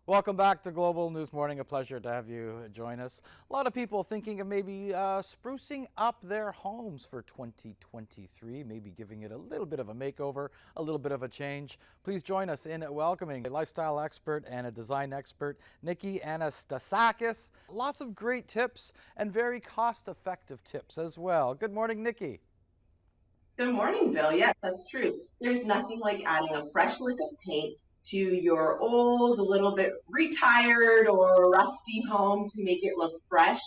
Welcome back to Global News Morning. A pleasure to have you join us. A lot of people thinking of maybe sprucing up their homes for 2023, maybe giving it a little bit of a makeover, a little bit of a change. Please join us in welcoming a lifestyle expert and a design expert, Niki Anastasakis. Lots of great tips and very cost-effective tips as well. Good morning, Niki. Good morning, Bill. Yes, that's true. There's nothing like adding a fresh lick of paint to your old, a little bit retired or rusty home to make it look fresh.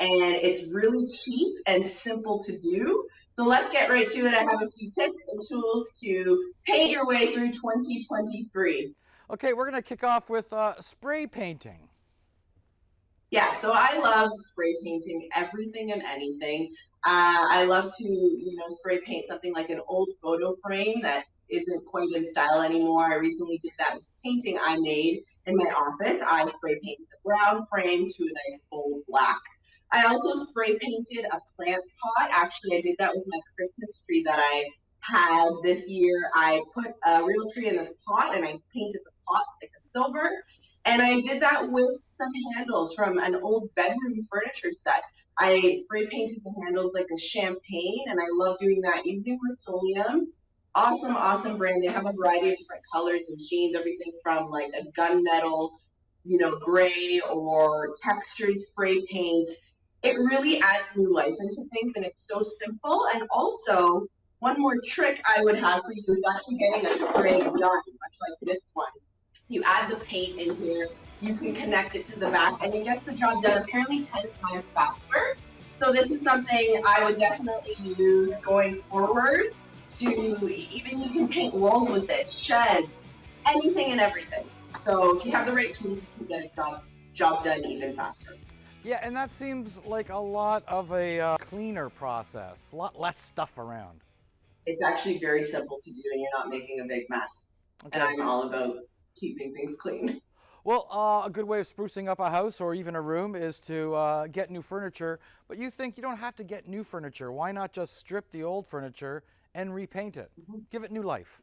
And it's really cheap and simple to do. So let's get right to it. I have a few tips and tools to paint your way through 2023. Okay, we're going to kick off with spray painting. Yeah, so I love spray painting everything and anything. I love to, spray paint something like an old photo frame that isn't quite in style anymore. I recently did that painting I made in my office. I spray painted the brown frame to a nice bold black. I also spray painted a plant pot. Actually, I did that with my Christmas tree that I had this year. I put a real tree in this pot and I painted the pot like a silver. And I did that with some handles from an old bedroom furniture set. I spray painted the handles like a champagne, and I love doing that using Rust-Oleum. Awesome, awesome brand. They have a variety of different colors and sheens, everything from like a gunmetal, gray or textured spray paint. It really adds new life into things, and it's so simple. And also, one more trick I would have for you is actually getting a spray gun, much like this one. You add the paint in here, you can connect it to the back, and it gets the job done apparently 10 times faster. So this is something I would definitely use going forward. Even you can paint walls with it, sheds, anything and everything. So if you have the right tools, you can get a job done even faster. Yeah, and that seems like a lot of a cleaner process, a lot less stuff around. It's actually very simple to do, and you're not making a big mess. Okay. And I'm all about keeping things clean. Well, a good way of sprucing up a house or even a room is to get new furniture, but you think you don't have to get new furniture. Why not just strip the old furniture and repaint it? Give it new life.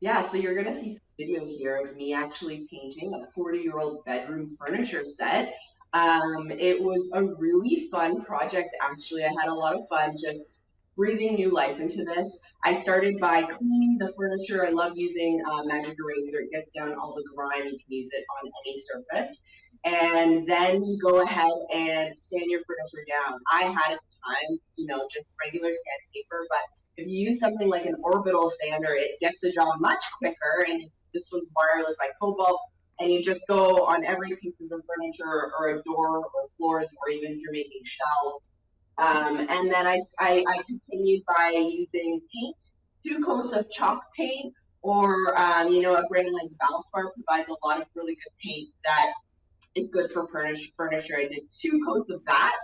Yeah, so you're going to see some video here of me actually painting a 40-year-old bedroom furniture set. It was a really fun project, actually. I had a lot of fun just breathing new life into this. I started by cleaning the furniture. I love using magic eraser. It gets down all the grime. You can use it on any surface. And then you go ahead and sand your furniture down. I had at the time, just regular sandpaper, but if you use something like an orbital sander, it gets the job much quicker. And this was wireless by Cobalt. And you just go on every piece of the furniture or a door or floors, or even if you're making shelves. And then I continued by using paint, 2 coats of chalk paint, or, a brand like Valspar provides a lot of really good paint that is good for furniture. I did 2 coats of that,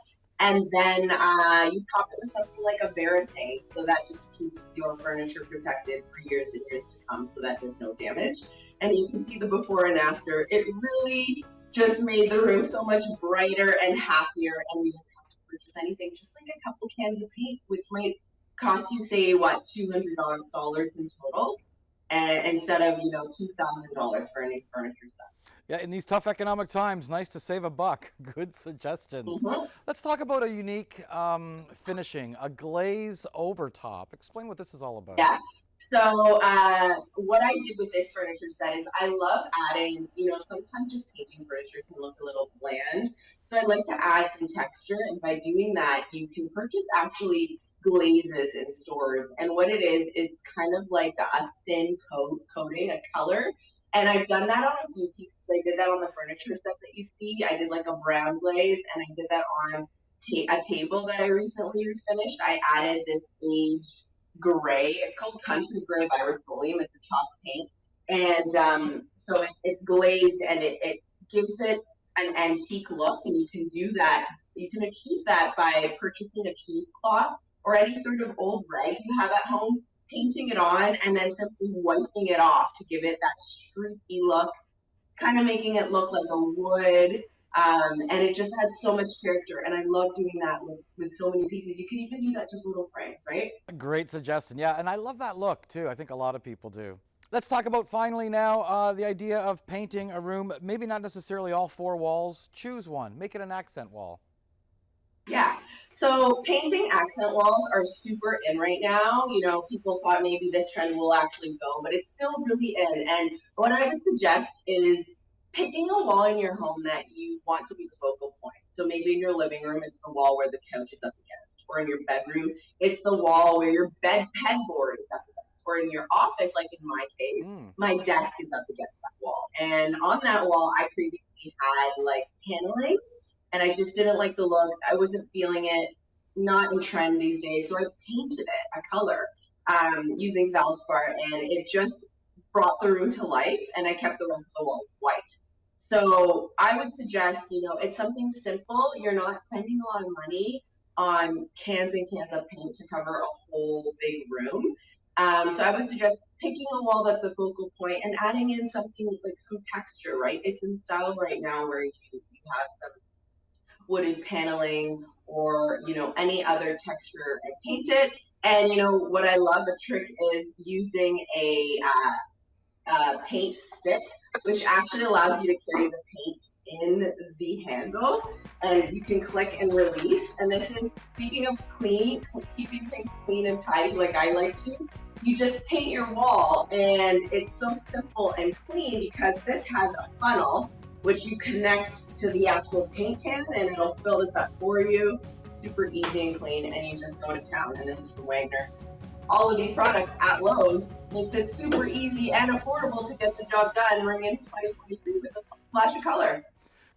and then you top it with something like a verite, so that just keeps your furniture protected for years and years to come, so that there's no damage. And you can see the before and after. It really just made the room so much brighter and happier, and we purchase anything, just like a couple cans of paint, which might cost you, say, $200 in total, and instead of $2,000 for any furniture set. Yeah, in these tough economic times, nice to save a buck. Good suggestions. Let's talk about a unique finishing, a glaze over top. Explain what this is all about. Yeah. So what I did with this furniture set is I love adding, sometimes just painting furniture can look a little bland. So I like to add some texture, and by doing that, you can purchase actually glazes in stores. And what it is kind of like a thin coating, a color. And I've done that on a few pieces. I did that on the furniture set that you see. I did like a brown glaze, and I did that on a table that I recently refinished. I added this beige gray. It's called Country Gray by Rust-Oleum. It's a chalk paint. And so it's glazed, and it gives it an antique look, and you can do that. You can achieve that by purchasing a cheesecloth or any sort of old rag you have at home, painting it on, and then simply wiping it off to give it that streaky look, kind of making it look like a wood. And it just has so much character, and I love doing that with so many pieces. You can even do that to little frames, right? Great suggestion, yeah, and I love that look too. I think a lot of people do. Let's talk about finally now the idea of painting a room, maybe not necessarily all 4 walls. Choose one, make it an accent wall. Yeah. So painting accent walls are super in right now. You know, people thought maybe this trend will actually go, but it's still really in. And what I would suggest is picking a wall in your home that you want to be the focal point. So maybe in your living room, it's the wall where the couch is up against, or in your bedroom, it's the wall where your bed headboard is up against, or in your office, like in my case, Mm. my desk is up against that wall. And on that wall, I previously had like paneling and I just didn't like the look. I wasn't feeling it. Not in trend these days, so I painted it a color using valspar, and it just brought the room to life. And I kept the rest of the wall white. So I would suggest, you know, it's something simple. You're not spending a lot of money on cans and cans of paint to cover a whole big room. So I would suggest picking a wall that's a focal point and adding in something like some texture, right? It's in style right now where you have some wooden paneling or any other texture and paint it. And what I love, the trick is using a paint stick, which actually allows you to carry the paint in the handle, and you can click and release. And this is, speaking of clean, keeping things clean and tidy like I like to. You just paint your wall, and it's so simple and clean because this has a funnel which you connect to the actual paint can, and it'll fill this up for you. Super easy and clean, and you just go to town. And this is from Wagner. All of these products at Lowe's makes it super easy and affordable to get the job done. Ring in 2023 with a flash of color.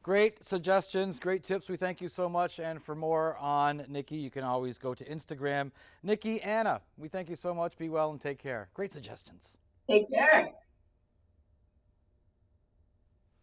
Great suggestions, great tips. We thank you so much. And for more on Niki, you can always go to Instagram. Niki, Anna, we thank you so much. Be well and take care. Great suggestions. Take care.